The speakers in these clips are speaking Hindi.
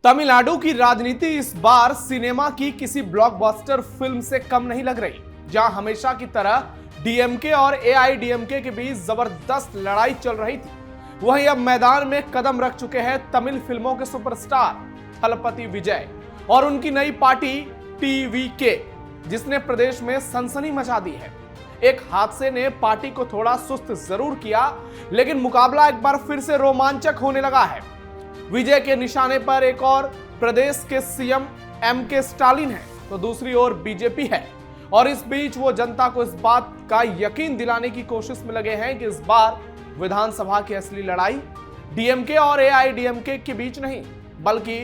तमिलनाडु की राजनीति इस बार सिनेमा की किसी ब्लॉकबस्टर फिल्म से कम नहीं लग रही। जहां हमेशा की तरह डीएमके और एआईडीएमके के बीच जबरदस्त लड़ाई चल रही थी, वहीं अब मैदान में कदम रख चुके हैं तमिल फिल्मों के सुपरस्टार थलपति विजय और उनकी नई पार्टी टीवीके, जिसने प्रदेश में सनसनी मचा दी है। एक हादसे ने पार्टी को थोड़ा सुस्त जरूर किया, लेकिन मुकाबला एक बार फिर से रोमांचक होने लगा है। विजय के निशाने पर एक और प्रदेश के सीएम एमके स्टालिन है, तो दूसरी ओर बीजेपी है। और इस बीच वो जनता को इस बात का यकीन दिलाने की कोशिश में लगे हैं कि इस बार विधानसभा की असली लड़ाई डीएमके और एआईडीएमके के बीच नहीं, बल्कि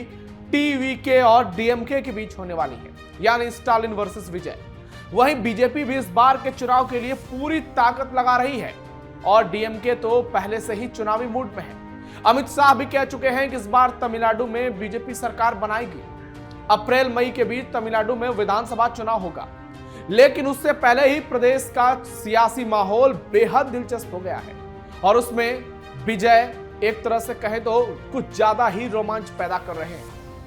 टीवीके और डीएमके के बीच होने वाली है, यानी स्टालिन वर्सेस विजय। वहीं बीजेपी भी इस बार के चुनाव के लिए पूरी ताकत लगा रही है और डीएमके तो पहले से ही चुनावी मूड में है। अमित शाह भी कह चुके हैं कि इस बार तमिलनाडु में बीजेपी सरकार बनाएगी। अप्रैल मई के बीच तमिलनाडु में विधानसभा चुनाव होगा, लेकिन उससे पहले ही प्रदेश का सियासी माहौल बेहद दिलचस्प हो गया है और उसमें विजय एक तरह से कहे तो कुछ ज्यादा ही रोमांच पैदा कर रहे हैं।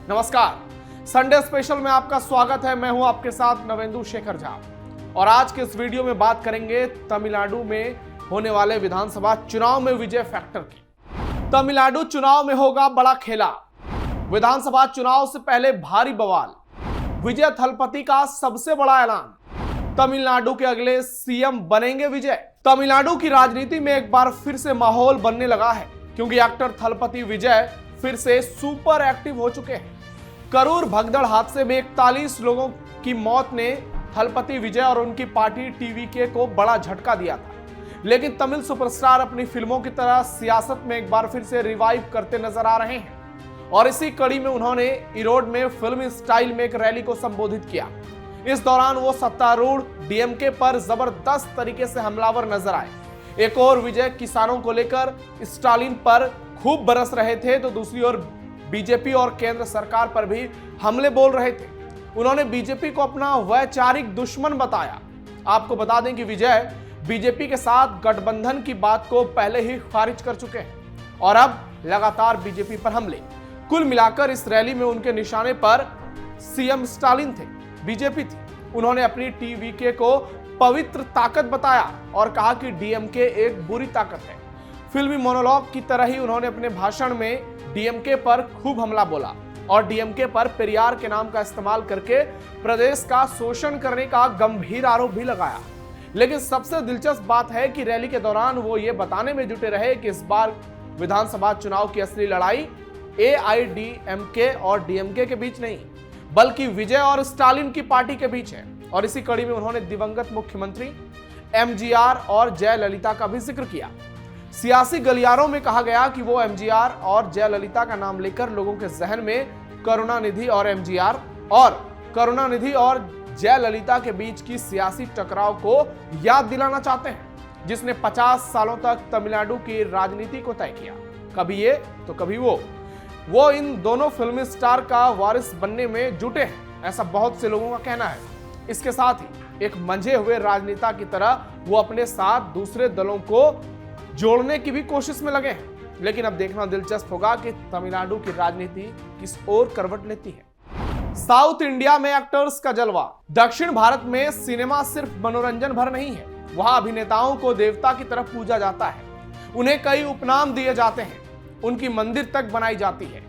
नमस्कार, संडे स्पेशल में आपका स्वागत है। मैं हूं आपके साथ नवेंदु शेखर झा और आज के इस वीडियो में बात करेंगे तमिलनाडु में होने वाले विधानसभा चुनाव में विजय फैक्टर की। तमिलनाडु चुनाव में होगा बड़ा खेला, विधानसभा चुनाव से पहले भारी बवाल, विजय थलपति का सबसे बड़ा ऐलान, तमिलनाडु के अगले सीएम बनेंगे विजय। तमिलनाडु की राजनीति में एक बार फिर से माहौल बनने लगा है, क्योंकि एक्टर थलपति विजय फिर से सुपर एक्टिव हो चुके हैं। करूर भगदड़ हादसे में 41 लोगों की मौत ने थलपति विजय और उनकी पार्टी टीवीके को बड़ा झटका दिया था, लेकिन तमिल सुपरस्टार अपनी फिल्मों की तरह सियासत में एक बार फिर से रिवाइव करते नजर आ रहे हैं और इसी कड़ी में उन्होंने इरोड में फिल्मी स्टाइल में एक रैली को संबोधित किया। इस दौरान वो सत्तारूढ़ डीएमके पर जबरदस्त तरीके से हमलावर नजर आए। एक और विजय किसानों को लेकर स्टालिन पर खूब बरस रहे थे, तो दूसरी ओर बीजेपी और केंद्र सरकार पर भी हमले बोल रहे थे। उन्होंने बीजेपी को अपना वैचारिक दुश्मन बताया। आपको बता दें कि विजय बीजेपी के साथ गठबंधन की बात को पहले ही खारिज कर चुके हैं और अब लगातार बीजेपी पर हमले। कुल मिलाकर इस रैली में उनके निशाने पर सीएम स्टालिन थे, बीजेपी थी। उन्होंने अपनी टीवीके को पवित्र ताकत बताया और कहा कि डीएमके एक बुरी ताकत है। फिल्मी मोनोलॉग की तरह ही उन्होंने अपने भाषण में डीएमके पर खूब हमला बोला और डीएमके पर पेरियार के नाम का इस्तेमाल करके प्रदेश का शोषण करने का गंभीर आरोप भी लगाया। लेकिन सबसे दिलचस्प बात है कि रैली के दौरान वो ये बताने में जुटे रहे कि इस बार विधानसभा चुनाव की असली लड़ाई एआईडीएमके और डीएमके के बीच नहीं, बल्कि विजय और स्टालिन की पार्टी के बीच है। और इसी कड़ी में उन्होंने दिवंगत मुख्यमंत्री एमजीआर और जयललिता का भी जिक्र किया। सियासी गलियारों में कहा गया कि वो एमजीआर और जयललिता का नाम लेकर लोगों के जहन में करुणानिधि और जयललिता के बीच की सियासी टकराव को याद दिलाना चाहते हैं, जिसने 50 सालों तक तमिलनाडु की राजनीति को तय किया। कभी ये तो कभी वो इन दोनों फिल्मी स्टार का वारिस बनने में जुटे हैं, ऐसा बहुत से लोगों का कहना है। इसके साथ ही एक मंझे हुए राजनेता की तरह वो अपने साथ दूसरे दलों को जोड़ने की भी कोशिश में लगे हैं। लेकिन अब देखना दिलचस्प होगा कि तमिलनाडु की राजनीति किस ओर करवट लेती है। साउथ इंडिया में एक्टर्स का जलवा। दक्षिण भारत में सिनेमा सिर्फ मनोरंजन भर नहीं है, वहां अभिनेताओं को देवता की तरह पूजा जाता है। उन्हें कई उपनाम दिए जाते हैं, उनकी मंदिर तक बनाई जाती है।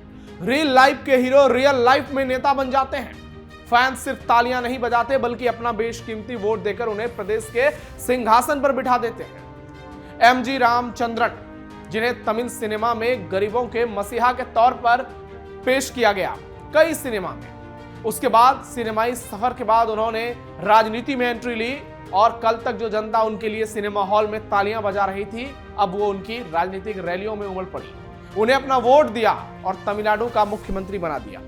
रियल लाइफ के हीरो रियल लाइफ में नेता बन जाते हैं। फैंस सिर्फ तालियां नहीं बजाते, बल्कि अपना बेशकीमती वोट देकर उन्हें प्रदेश के सिंहासन पर बिठा देते हैं। एमजी रामचंद्रन, जिन्हें तमिल सिनेमा में गरीबों के मसीहा के तौर पर पेश किया गया कई सिनेमा में, उसके बाद सिनेमाई सफर के बाद उन्होंने राजनीति में एंट्री ली और कल तक जो जनता उनके लिए सिनेमा हॉल में तालियां बजा रही थी, अब वो उनकी राजनीतिक रैलियों में उमड़ पड़ी, उन्हें अपना वोट दिया और तमिलनाडु का मुख्यमंत्री बना दिया।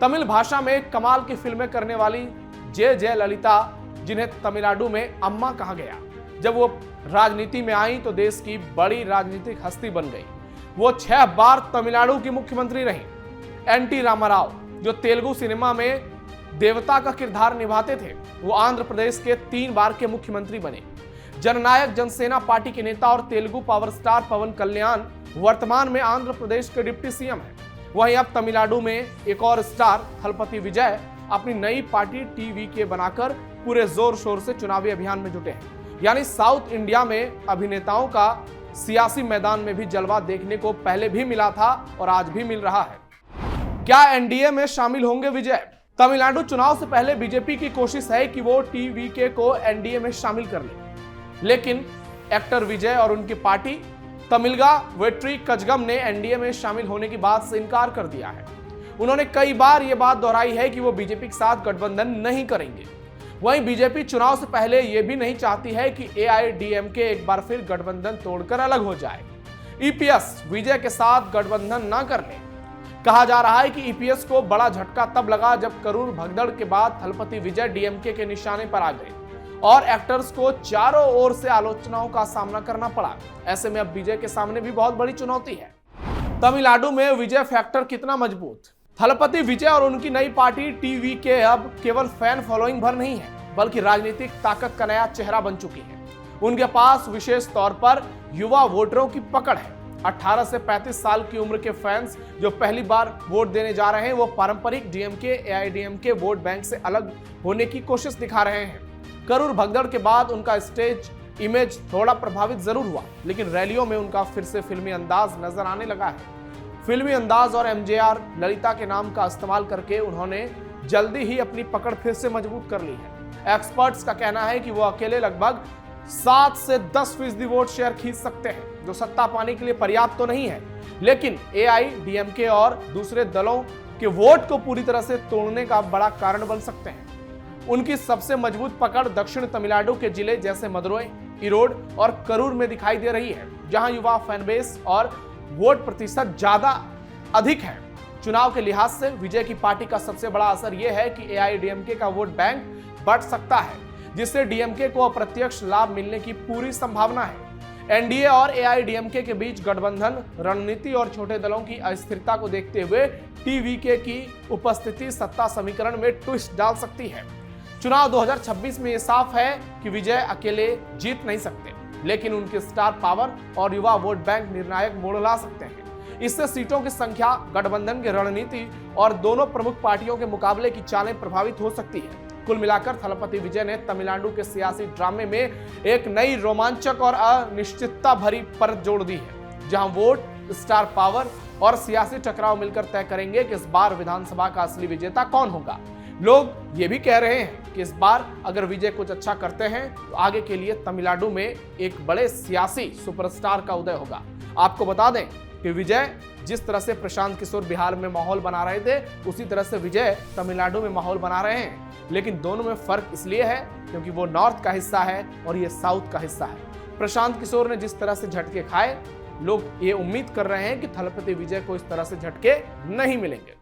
तमिल भाषा में कमाल की फिल्में करने वाली जयललिता, जिन्हें तमिलनाडु में अम्मा कहा गया, जब वो राजनीति में आई तो देश की बड़ी राजनीतिक हस्ती बन गई। वो 6 बार तमिलनाडु की मुख्यमंत्री रही। एनटी रामाराव, जो तेलुगु सिनेमा में देवता का किरदार निभाते थे, वो आंध्र प्रदेश के 3 बार के मुख्यमंत्री बने। जननायक जनसेना पार्टी के नेता और तेलुगु पावर स्टार पवन कल्याण वर्तमान में आंध्र प्रदेश के डिप्टी सीएम हैं। वहीं अब तमिलनाडु में एक और स्टार थलपति विजय अपनी नई पार्टी टीवीके बनाकर पूरे जोर शोर से चुनावी अभियान में जुटे हैं। यानी साउथ इंडिया में अभिनेताओं का सियासी मैदान में भी जलवा देखने को पहले भी मिला था और आज भी मिल रहा है। क्या एनडीए में शामिल होंगे विजय? तमिलनाडु चुनाव से पहले बीजेपी की कोशिश है कि वो टीवीके को एनडीए में शामिल कर ले, लेकिन एक्टर विजय और उनकी पार्टी तमिलगा वेट्री कजगम ने एनडीए में शामिल होने की बात से इनकार कर दिया है। उन्होंने कई बार यह बात दोहराई है कि वो बीजेपी के साथ गठबंधन नहीं करेंगे। वहीं बीजेपी चुनाव से पहले यह भी नहीं चाहती है कि एआईडीएमके एक बार फिर गठबंधन तोड़कर अलग हो जाए। ईपीएस विजय के साथ गठबंधन न कर ले। कहा जा रहा है कि ईपीएस को बड़ा झटका तब लगा जब करूर भगदड़ के बाद थलपति विजय डीएमके के निशाने पर आ गए और एक्टर्स को चारों ओर से आलोचनाओं का सामना करना पड़ा। ऐसे में अब विजय के सामने भी बहुत बड़ी चुनौती है। तमिलनाडु में विजय फैक्टर कितना मजबूत? थलपति विजय और उनकी नई पार्टी टीवीके अब केवल फैन फॉलोइंग भर नहीं है, बल्कि राजनीतिक ताकत का नया चेहरा बन चुकी है। उनके पास विशेष तौर पर युवा वोटरों की पकड़ है। 18 से 35 साल की उम्र के फैंस जो पहली बार वोट देने जा रहे हैं, वो पारंपरिक डीएमके एआईडीएमके वोट बैंक से अलग होने की कोशिश दिखा रहे हैं। करूर भगदड़ के बाद उनका स्टेज इमेज थोड़ा प्रभावित जरूर हुआ, लेकिन रैलियों में उनका फिर से फिल्मी अंदाज नजर आने लगा है। फिल्मी अंदाज और एमजेआर ललिता के नाम का इस्तेमाल करके उन्होंने जल्दी ही अपनी पकड़ फिर से मजबूत कर ली है। एक्सपर्ट्स का कहना है कि वो अकेले लगभग 7 से 10% वोट शेयर खींच सकते हैं, जो सत्ता पाने के लिए पर्याप्त तो नहीं है, लेकिन एआईडीएमके और दूसरे दलों के वोट को पूरी तरह से तोड़ने का बड़ा कारण बन सकते हैं। उनकी सबसे मजबूत पकड़ दक्षिण तमिलनाडु के जिले जैसे मदुरई, इरोड और करूर में दिखाई दे रही है, जहां युवा फैनबेस और वोट प्रतिशत ज्यादा अधिक है। चुनाव के लिहाज से विजय की पार्टी का सबसे बड़ा असर यह है कि एआईडीएमके का वोट बैंक बढ़ सकता है, जिससे डीएमके को अप्रत्यक्ष लाभ मिलने की पूरी संभावना है। एनडीए और एआईडीएमके के बीच गठबंधन रणनीति और छोटे दलों की अस्थिरता को देखते हुए टीवीके की उपस्थिति सत्ता समीकरण में ट्विस्ट डाल सकती है। चुनाव 2026 में यह साफ है कि विजय अकेले जीत नहीं सकते, लेकिन उनके स्टार पावर और युवा वोट बैंक निर्णायक मोड़ ला सकते हैं। इससे सीटों की संख्या, गठबंधन की रणनीति और दोनों प्रमुख पार्टियों के मुकाबले की चालें प्रभावित हो सकती है। कुल मिलाकर थलपति विजय ने तमिलनाडु के सियासी ड्रामे में एक नई रोमांचक और अनिश्चितता भरी परत जोड़ दी है, जहां वोट, स्टार पावर और सियासी टकराव मिलकर तय करेंगे कि इस बार विधानसभा का असली विजेता कौन होगा। लोग ये भी कह रहे हैं कि इस बार अगर विजय कुछ अच्छा करते हैं तो आगे के लिए तमिलनाडु में एक बड़े सियासी सुपरस्टार का उदय होगा। आपको बता दें कि विजय जिस तरह से प्रशांत किशोर बिहार में माहौल बना रहे थे, उसी तरह से विजय तमिलनाडु में माहौल बना रहे हैं, लेकिन दोनों में फर्क इसलिए है क्योंकि वो नॉर्थ का हिस्सा है और ये साउथ का हिस्सा है। प्रशांत किशोर ने जिस तरह से झटके खाए, लोग ये उम्मीद कर रहे हैं कि थलपति विजय को इस तरह से झटके नहीं मिलेंगे।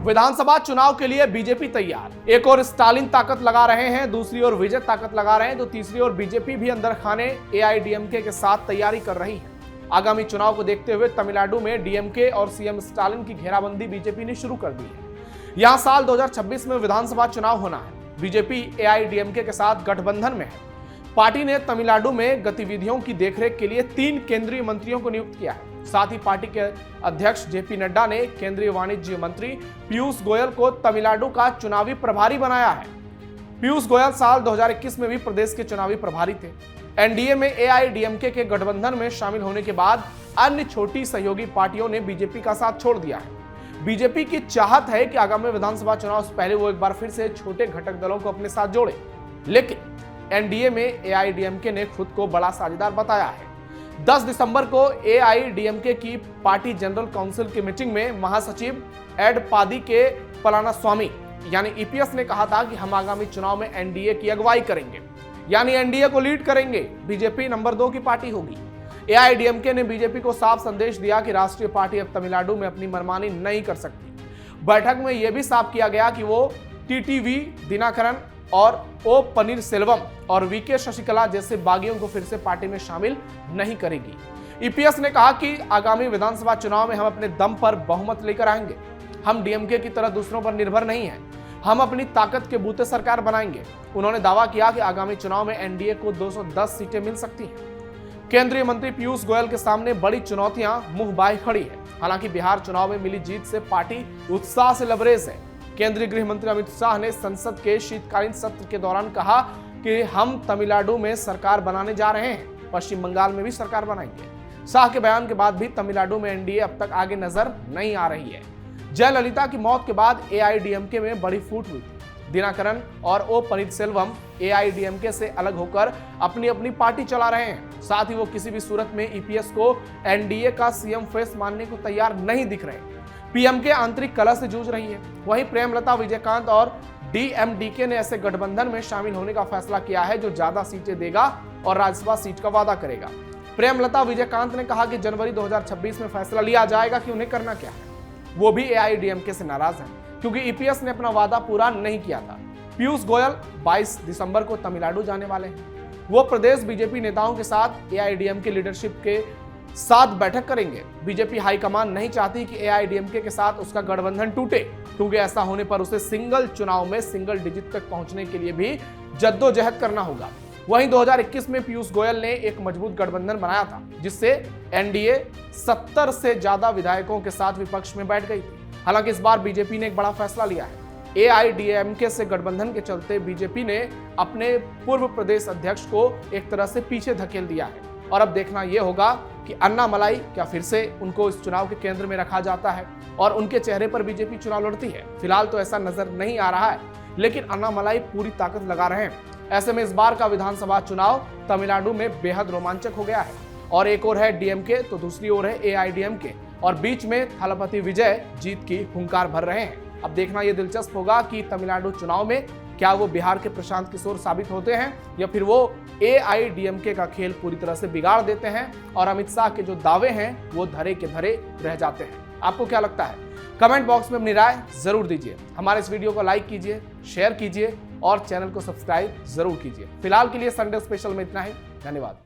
विधानसभा चुनाव के लिए बीजेपी तैयार। एक और स्टालिन ताकत लगा रहे हैं, दूसरी ओर विजय ताकत लगा रहे हैं, तो तीसरी ओर बीजेपी भी अंदर खाने एआईडीएमके के साथ तैयारी कर रही है। आगामी चुनाव को देखते हुए तमिलनाडु में डीएमके और सीएम स्टालिन की घेराबंदी बीजेपी ने शुरू कर दी है। यहां साल 2026 में विधानसभा चुनाव होना है। बीजेपी एआईडीएमके के साथ गठबंधन में है। पार्टी ने तमिलनाडु में गतिविधियों की देखरेख के लिए 3 केंद्रीय मंत्रियों को नियुक्त किया है। साथ ही पार्टी के अध्यक्ष जेपी नड्डा ने केंद्रीय वाणिज्य मंत्री पीयूष गोयल को तमिलनाडु का चुनावी प्रभारी बनाया है। पीयूष गोयल साल 2021 में भी प्रदेश के चुनावी प्रभारी थे। एनडीए में एआईडीएमके के गठबंधन में शामिल होने के बाद अन्य छोटी सहयोगी पार्टियों ने बीजेपी का साथ छोड़ दिया है। बीजेपी की चाहत है कि आगामी विधानसभा चुनाव से पहले वो एक बार फिर से छोटे घटक दलों को अपने साथ जोड़े, लेकिन एनडीए में एआईडीएमके ने खुद को बड़ा साझेदार बताया है। 10 दिसंबर को एआईडीएमके की पार्टी जनरल काउंसिल की मीटिंग में महासचिव एडपादी के पलानास्वामी यानी ईपीएस ने कहा था कि हम आगामी चुनाव में एनडीए की अगुवाई करेंगे, यानी एनडीए को लीड करेंगे। बीजेपी नंबर 2 की पार्टी होगी। एआईडीएमके ने बीजेपी को साफ संदेश दिया कि राष्ट्रीय पार्टी अब तमिलनाडु में अपनी मनमानी नहीं कर सकती। बैठक में यह भी साफ किया गया कि वो टीटीवी दिनाकरन और ओ पनीरसेल्वम और वीके शशिकला जैसे बागियों को फिर से पार्टी में शामिल नहीं करेगी। ईपीएस ने कहा कि आगामी विधानसभा चुनाव में हम अपने दम पर बहुमत लेकर आएंगे। हम डीएमके की तरह दूसरों पर निर्भर नहीं हैं। हम अपनी ताकत के बूते सरकार बनाएंगे। उन्होंने दावा किया कि आगामी चुनाव में एनडीए को 210 सीटें मिल सकती हैं। केंद्रीय मंत्री पीयूष गोयल के सामने बड़ी चुनौतियां मुंह बाए खड़ी है। हालांकि बिहार चुनाव में मिली जीत से पार्टी उत्साह से लबरेज है। केंद्रीय गृह मंत्री अमित शाह ने संसद के शीतकालीन सत्र के दौरान कहा कि हम तमिलनाडु में सरकार बनाने जा रहे हैं, पश्चिम बंगाल में भी सरकार बनाएंगे। शाह के बयान के बाद भी तमिलनाडु में एनडीए अब तक आगे नजर नहीं आ रही है। जयललिता की मौत के बाद एआईडीएमके में बड़ी फूट हुई थी। दिनाकरन और ओ पनीरसेल्वम एआईडीएमके से अलग होकर अपनी अपनी पार्टी चला रहे हैं। साथ ही वो किसी भी सूरत में ईपीएस को एनडीए का सीएम फेस मानने को तैयार नहीं दिख रहे। पीएमके आंतरिक कलह से जूझ रही है। वहीं प्रेमलता विजयकांत और डीएमडीके ने ऐसे गठबंधन में शामिल होने का फैसला किया है जो ज्यादा सीटें देगा और राज्यसभा सीट का वादा करेगा। प्रेमलता विजयकांत ने कहा कि जनवरी 2026 में फैसला लिया जाएगा कि उन्हें करना क्या है। वो भी एआईडीएमके से नाराज हैं क्योंकि ईपीएस ने अपना वादा पूरा नहीं किया था। पीयूष गोयल 22 दिसंबर को तमिलनाडु जाने वाले हैं। वो प्रदेश बीजेपी नेताओं के साथ एआईडीएमके लीडरशिप के साथ बैठक करेंगे। बीजेपी हाईकमान नहीं चाहती कि एआईडीएमके के साथ उसका गठबंधन टूटे, क्योंकि ऐसा होने पर उसे सिंगल चुनाव में सिंगल डिजिट तक पहुंचने के लिए भी जद्दोजहद करना होगा। वहीं 2021 में पीयूष गोयल ने एक मजबूत गठबंधन बनाया था जिससे एनडीए 70 से ज्यादा विधायकों के साथ विपक्ष में बैठ गई थी। हालांकि इस बार बीजेपी ने एक बड़ा फैसला लिया है। एआईडीएमके से गठबंधन के चलते बीजेपी ने अपने पूर्व प्रदेश अध्यक्ष को एक तरह से पीछे धकेल दिया है और अब देखना यह होगा कि अन्नामलाई क्या फिर से उनको इस चुनाव के केंद्र में रखा जाता है और उनके चेहरे पर बीजेपी चुनाव लड़ती है। फिलहाल तो ऐसा नजर नहीं आ रहा है, लेकिन अन्नामलाई पूरी ताकत लगा रहे हैं। ऐसे में इस बार का विधानसभा चुनाव तमिलनाडु में बेहद रोमांचक हो गया है और एक ओर है डीएमके तो दूसरी ओर है एआईडीएमके और बीच में थलपति विजय जीत की हुंकार भर रहे हैं। अब देखना यह दिलचस्प होगा कि तमिलनाडु चुनाव में क्या वो बिहार के प्रशांत किशोर साबित होते हैं या फिर वो एआईडीएमके का खेल पूरी तरह से बिगाड़ देते हैं और अमित शाह के जो दावे हैं वो धरे के धरे रह जाते हैं। आपको क्या लगता है? कमेंट बॉक्स में अपनी राय जरूर दीजिए। हमारे इस वीडियो को लाइक कीजिए, शेयर कीजिए और चैनल को सब्सक्राइब जरूर कीजिए। फिलहाल के लिए संडे स्पेशल में इतना ही। धन्यवाद।